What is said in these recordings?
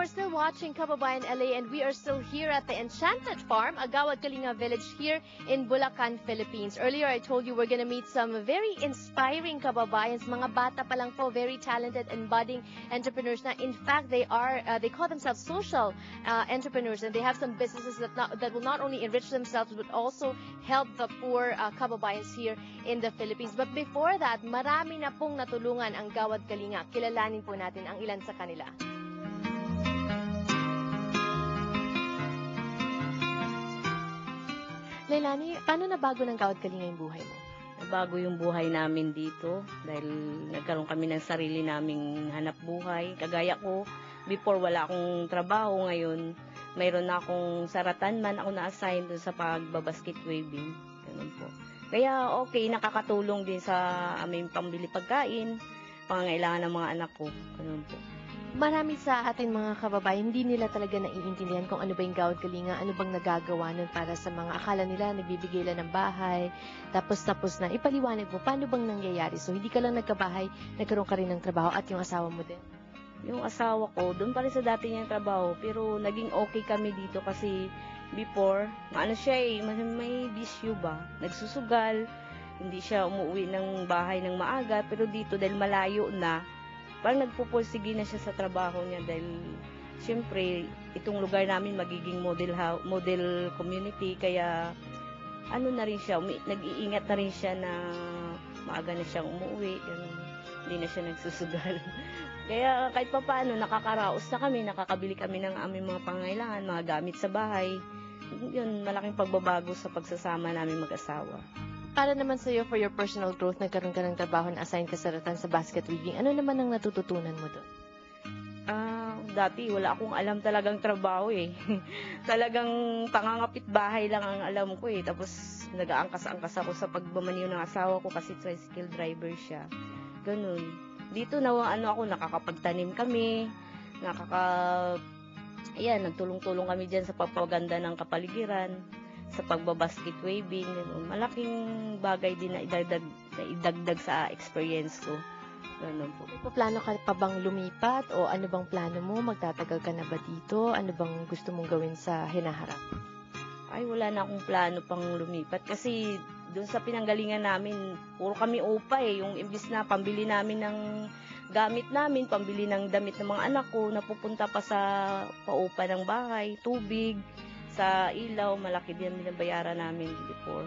are still watching Kababayan LA, and we are still here at the Enchanted Farm, Agawad Kalinga Village here in Bulacan, Philippines. Earlier, I told you we're going to meet some very inspiring kababayans, mga bata pa lang po, very talented and budding entrepreneurs. Na in fact, they call themselves social entrepreneurs, and they have some businesses that will not only enrich themselves but also help the poor kababayans here in the Philippines. But before that, marami na pong natulungan ang Gawad Kalinga. Kilalanin po natin ang ilan sa kanila. Leilani, paano nabago ng Gawad Kalinga yung buhay mo? Nabago yung buhay namin dito dahil nagkaroon kami ng sarili naming hanap buhay. Kagaya ko, before wala akong trabaho, ngayon mayroon na akong saratan man ako na-assign dun sa pagbabasket waving. Ganun po. Kaya okay, nakakatulong din sa aming pambili pagkain, pangangailangan ng mga anak ko. Ganun po. Marami sa ating mga kababayan, hindi nila talaga naiintindihan kung ano ba yung Gawad Kalinga, ano bang nagagawa nun para sa mga akala nila, nagbibigay lang ng bahay, tapos na. Ipaliwanag mo, paano bang nangyayari? So, hindi ka lang nagkabahay, nagkaroon ka rin ng trabaho at yung asawa mo din? Yung asawa ko, doon pa rin sa dati niyang trabaho, pero naging okay kami dito kasi before, siya may bisyo ba? Nagsusugal, hindi siya umuwi ng bahay ng maaga, pero dito dahil malayo na, parang nagpupursige na siya sa trabaho niya dahil siyempre itong lugar namin magiging model community, kaya na rin siya, nag-iingat na rin siya na maaga na siyang umuwi, hindi na siya nagsusugal. Kaya kahit pa paano nakakaraos na kami, nakakabili kami ng aming mga pangangailangan, mga gamit sa bahay. Yun, malaking pagbabago sa pagsasama namin mag-asawa. Para naman sa'yo, for your personal growth, nagkaroon ka ng trabaho na assign ka sa ratan sa basket weaving. Ano naman ang natututunan mo doon? Dati wala akong alam talagang trabaho eh. Talagang pangangapit bahay lang ang alam ko eh. Tapos nag-aangkas-angkas ako sa pagbamaniw ng asawa ko kasi tricycle driver siya. Ganun. Dito ako, nakakapagtanim kami, nagtulong-tulong kami dyan sa pagpapaganda ng kapaligiran, sa pagbabasket waving, malaking bagay din na idagdag sa experience ko. Ganun po. May plano ka pa bang lumipat o ano bang plano mo? Magtatagal ka na ba dito? Ano bang gusto mong gawin sa hinaharap? Ay, wala na akong plano pang lumipat kasi doon sa pinanggalingan namin, puro kami upa eh. Yung imbis na pambili namin ng gamit namin, pambili ng damit ng mga anak ko, napupunta pa sa paupa ng bahay, tubig, sa ilaw, malaki din binabayaran namin before.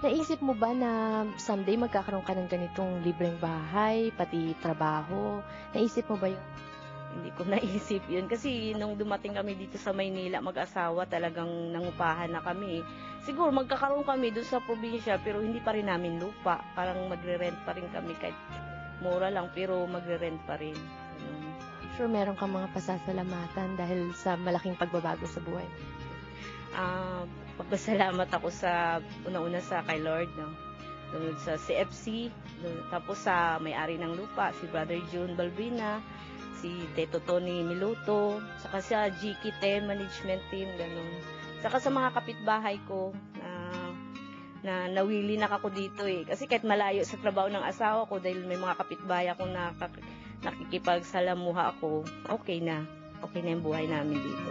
Naisip mo ba na someday magkakaroon ka ng ganitong libreng bahay, pati trabaho? Naisip mo ba yun? Hindi ko naisip yun kasi nung dumating kami dito sa Maynila, mag-asawa, talagang nangupahan na kami. Siguro magkakaroon kami doon sa probinsya pero hindi pa rin namin lupa. Parang magre-rent pa rin kami kahit mura lang pero magre-rent pa rin. Sure, meron kang mga pasasalamatan dahil sa malaking pagbabago sa buhay. Pagpasalamat ako sa una-una sa kay Lord, no? Sa CFC, tapos sa may-ari ng lupa, si Brother June Balbina, si Teto Tony Miluto, saka sa GK Management Team, ganun. Saka sa mga kapitbahay ko, na nawili na ako dito eh. Kasi kahit malayo sa trabaho ng asawa ko, dahil may mga kapitbahay ako na nakikipagsalamuha ako, okay na yung buhay namin dito.